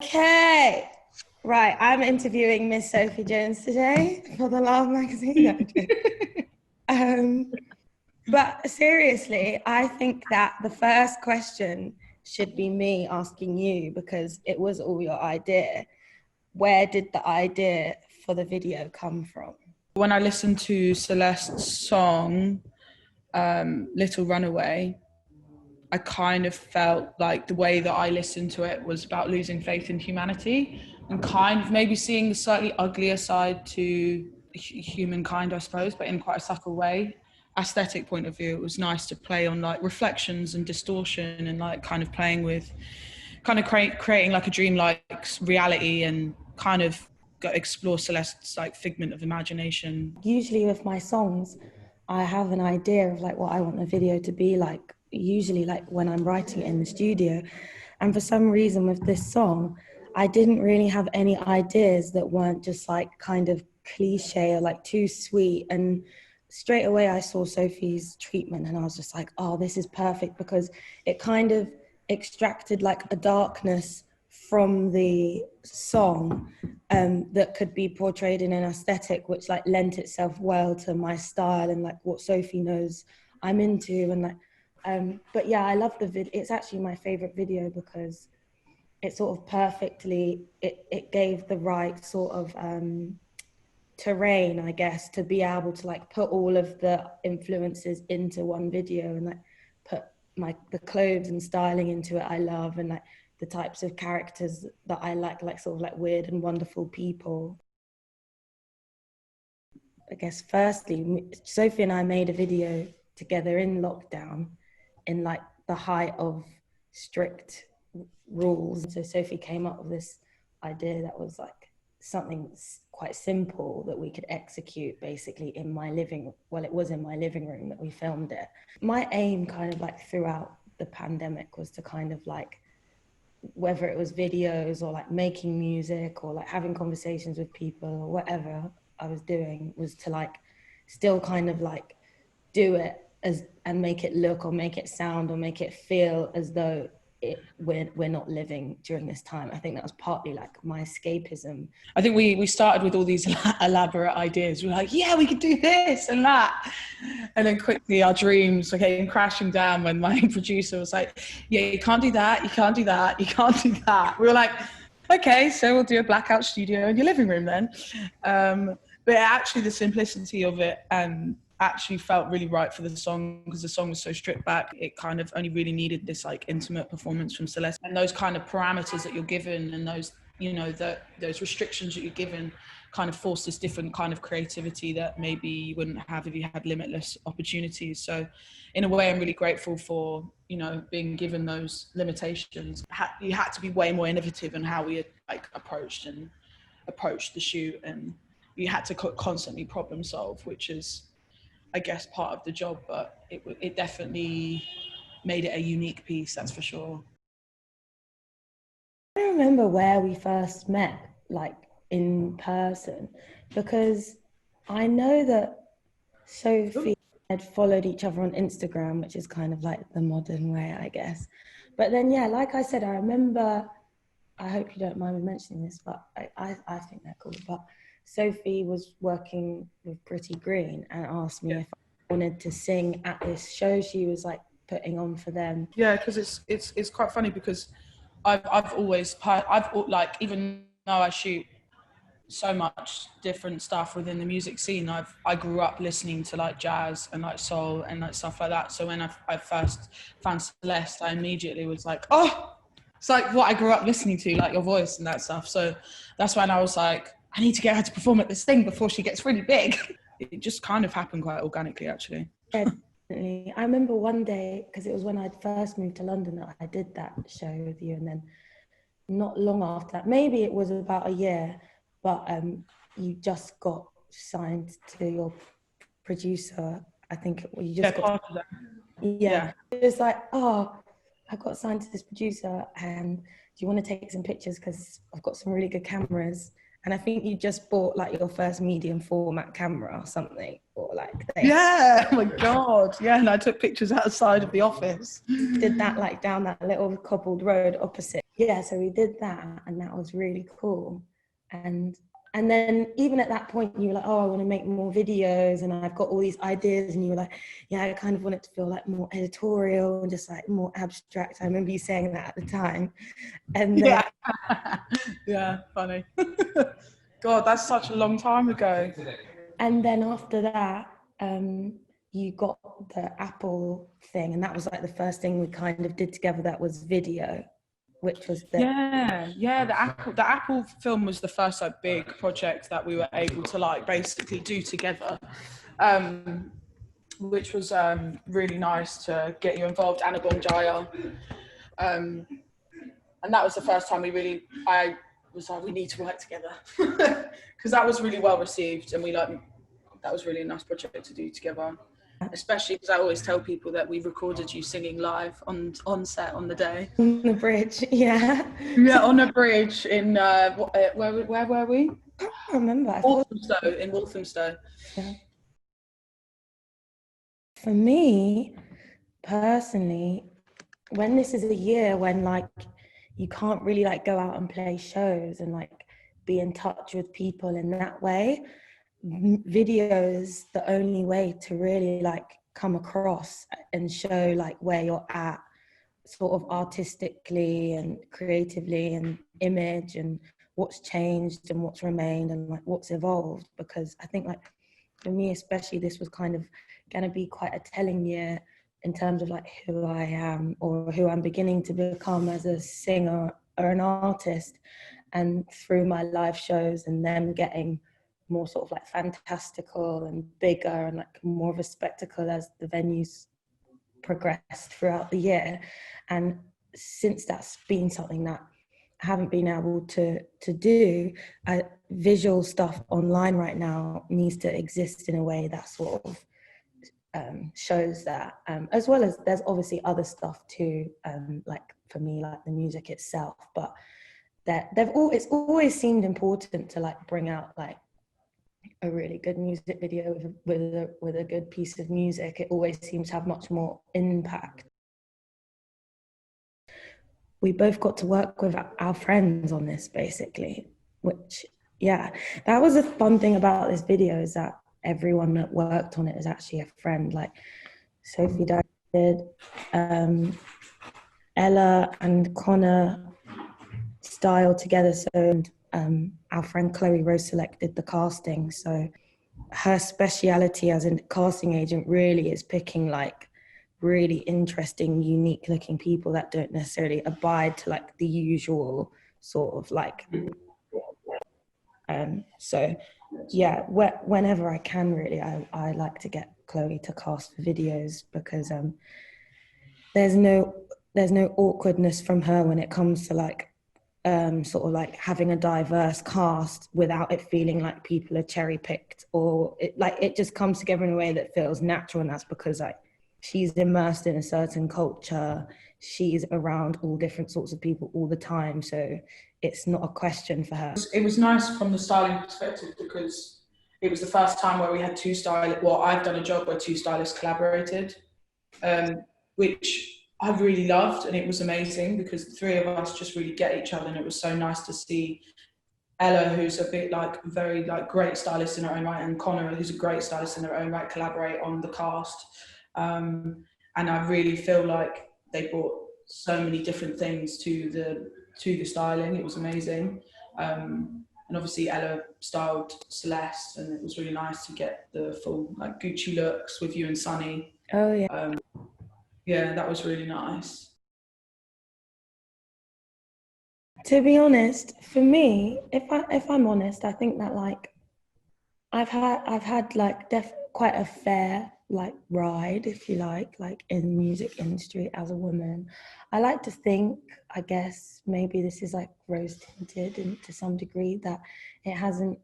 Okay, right. I'm interviewing Miss Sophie Jones today for the Love magazine. But seriously, I think that the first question should be me asking you, because it was all your idea. Where did the idea for the video come from? When I listened to Celeste's song, Little Runaway, I kind of felt like the way that I listened to it was about losing faith in humanity and kind of maybe seeing the slightly uglier side to humankind, I suppose, but in quite a subtle way. Aesthetic point of view, it was nice to play on like reflections and distortion and like kind of playing with kind of creating like a dreamlike reality and kind of explore Celeste's like figment of imagination. Usually with my songs, I have an idea of like what I want the video to be like, usually like when I'm writing it in the studio. And for some reason with this song, I didn't really have any ideas that weren't just like kind of cliche or like too sweet. And straight away I saw Sophie's treatment and I was just like, oh, this is perfect, because it kind of extracted like a darkness from the song that could be portrayed in an aesthetic which like lent itself well to my style and like what Sophie knows I'm into. And like but yeah, I love the video. It's actually my favorite video because it sort of perfectly it gave the right sort of terrain, I guess, to be able to like put all of the influences into one video and like put the clothes and styling into it I love, and like the types of characters that I like sort of like weird and wonderful people. I guess firstly, Sophie and I made a video together in lockdown in like the height of strict rules. So Sophie came up with this idea that was like something quite simple that we could execute basically in my it was in my living room that we filmed it. My aim kind of like throughout the pandemic was to kind of like, whether it was videos or like making music or like having conversations with people or whatever I was doing, was to like still kind of like do it as and make it look or make it sound or make it feel as though we're not living during this time. I think that was partly like my escapism. I think we started with all these elaborate ideas. We were like, yeah, we could do this and that. And then quickly our dreams came crashing down when my producer was like, yeah, you can't do that, you can't do that, you can't do that. We were like, okay, so we'll do a blackout studio in your living room then. But actually the simplicity of it actually felt really right for the song, because the song was so stripped back. It kind of only really needed this like intimate performance from Celeste, and those kind of parameters that you're given and those, you know, those restrictions that you're given kind of force this different kind of creativity that maybe you wouldn't have if you had limitless opportunities. So in a way, I'm really grateful for, you know, being given those limitations. You had to be way more innovative in how we had like approached the shoot, and you had to constantly problem solve, which is, I guess, part of the job, but it definitely made it a unique piece, that's for sure. I don't remember where we first met, like in person, because I know that Sophie had followed each other on Instagram, which is kind of like the modern way, I guess. But then, yeah, like I said, I remember, I hope you don't mind me mentioning this, but I think they're cool. But Sophie was working with Pretty Green and asked me if I wanted to sing at this show she was like putting on for them. Yeah, because it's quite funny, because I've always like, even though I shoot so much different stuff within the music scene, I grew up listening to like jazz and like soul and like stuff like that. So when I first found Celeste, I immediately was like, oh, it's like what I grew up listening to, like your voice and that stuff. So that's when I was like, I need to get her to perform at this thing before she gets really big. It just kind of happened quite organically, actually. Yeah, definitely. I remember one day, because it was when I'd first moved to London, that I did that show with you, and then not long after that, maybe it was about a year, but you just got signed to your producer. I think you just got. Yeah. It was like, oh, I got signed to this producer, and do you want to take some pictures, because I've got some really good cameras. And I think you just bought like your first medium format camera or something, or like yeah, oh my god, yeah. And I took pictures outside of the office. Did that like down that little cobbled road opposite. yeah, so we did that, and that was really cool. And then even at that point, you were like, oh, I want to make more videos, and I've got all these ideas. And you were like, yeah, I kind of want it to feel like more editorial and just like more abstract. I remember you saying that at the time. And then, Yeah. Yeah, funny. God, that's such a long time ago. and then after that, you got the Apple thing, and that was like the first thing we kind of did together that was video, which was the Yeah, the Apple film was the first like big project that we were able to like basically do together, which was really nice to get you involved, Anna Bonjaya, and that was the first time I was like, we need to work together, because that was really well received, and that was really a nice project to do together. Especially because I always tell people that we recorded you singing live on set on the day. on the bridge, yeah. Yeah, on a bridge in where were we? I can't remember. Walthamstow, in Walthamstow. Yeah. For me, personally, when this is a year when like you can't really like go out and play shows and like be in touch with people in that way, video is the only way to really like come across and show like where you're at sort of artistically and creatively and image and what's changed and what's remained and like what's evolved. Because I think like for me especially, this was kind of going to be quite a telling year in terms of like who I am or who I'm beginning to become as a singer or an artist. And through my live shows and them getting more sort of like fantastical and bigger and like more of a spectacle as the venues progressed throughout the year. And since that's been something that I haven't been able to do, visual stuff online right now needs to exist in a way that sort of shows that, as well as there's obviously other stuff too, like for me, like the music itself, but that it's always seemed important to like bring out like a really good music video with a good piece of music. It always seems to have much more impact. We both got to work with our friends on this basically, which yeah, that was a fun thing about this video, is that everyone that worked on it is actually a friend. Like Sophie did, Ella and Connor styled together, so our friend Chloe Rose selected the casting, so her speciality as a casting agent really is picking like really interesting, unique looking people that don't necessarily abide to like the usual sort of like so yeah, whenever I can really, I like to get Chloe to cast for videos, because there's no awkwardness from her when it comes to like sort of like having a diverse cast without it feeling like people are cherry picked, or it just comes together in a way that feels natural. And that's because like she's immersed in a certain culture, she's around all different sorts of people all the time, so it's not a question for her. It was nice from the styling perspective because it was the first time where we had two stylists. Well, I've done a job where two stylists collaborated, which I really loved, and it was amazing because the three of us just really get each other, and it was so nice to see Ella, who's a bit like very like great stylist in her own right, and Connor, who's a great stylist in her own right, collaborate on the cast. And I really feel like they brought so many different things to the styling. It was amazing. And obviously Ella styled Celeste, and it was really nice to get the full like Gucci looks with you and Sunny. Oh yeah. Yeah, that was really nice. To be honest, for me, if I'm honest, I think that like I've had like quite a fair like ride, if you like in the music industry as a woman. I like to think, I guess maybe this is like rose tinted and to some degree, that it hasn't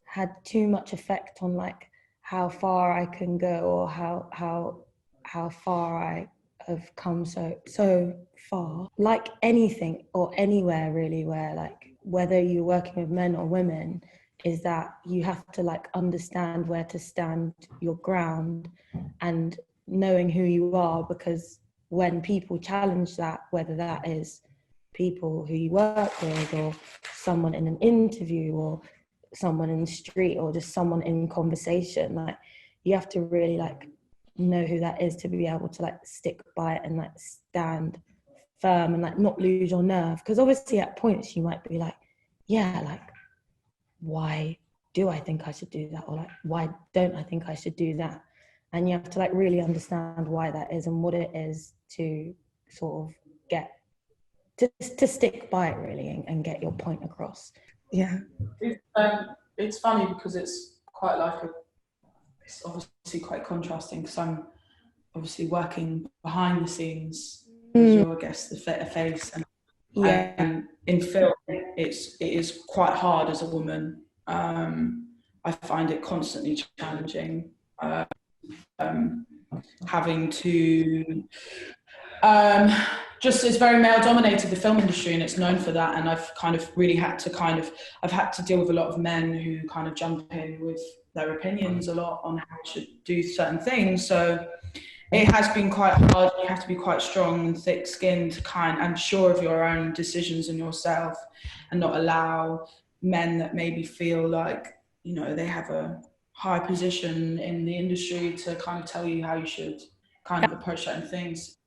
had too much effect on like how far I can go, or how far I have come so far. Like anything or anywhere really, where like whether you're working with men or women, is that you have to like understand where to stand your ground and knowing who you are, because when people challenge that, whether that is people who you work with, or someone in an interview, or someone in the street, or just someone in conversation. Like, you have to really like know who that is to be able to like stick by it and like stand firm and like not lose your nerve. Because obviously at points you might be like, yeah, like, why do I think I should do that? Or like, why don't I think I should do that? And you have to like really understand why that is and what it is to sort of get to stick by it really and get your point across. Yeah. It's funny because it's quite like it's obviously quite contrasting, because I'm obviously working behind the scenes as you're, I guess, the face, and in film it is quite hard as a woman. I find it constantly challenging, having to just, it's very male dominated, the film industry, and it's known for that. And I've kind of really had to I've had to deal with a lot of men who kind of jump in with their opinions a lot on how to do certain things. So it has been quite hard. You have to be quite strong and thick-skinned, and sure of your own decisions and yourself, and not allow men that maybe feel like, you know, they have a high position in the industry to kind of tell you how you should kind of approach certain things.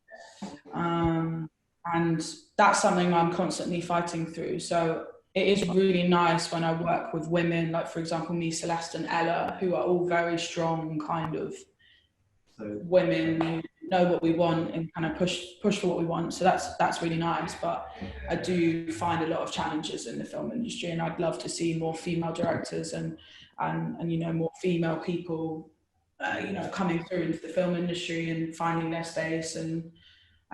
And that's something I'm constantly fighting through. So it is really nice when I work with women, like for example, me, Celeste and Ella, who are all very strong kind of women who know what we want and kind of push for what we want. So that's really nice. But I do find a lot of challenges in the film industry, and I'd love to see more female directors and you know, more female people you know, coming through into the film industry and finding their space and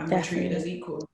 we're treated as equal.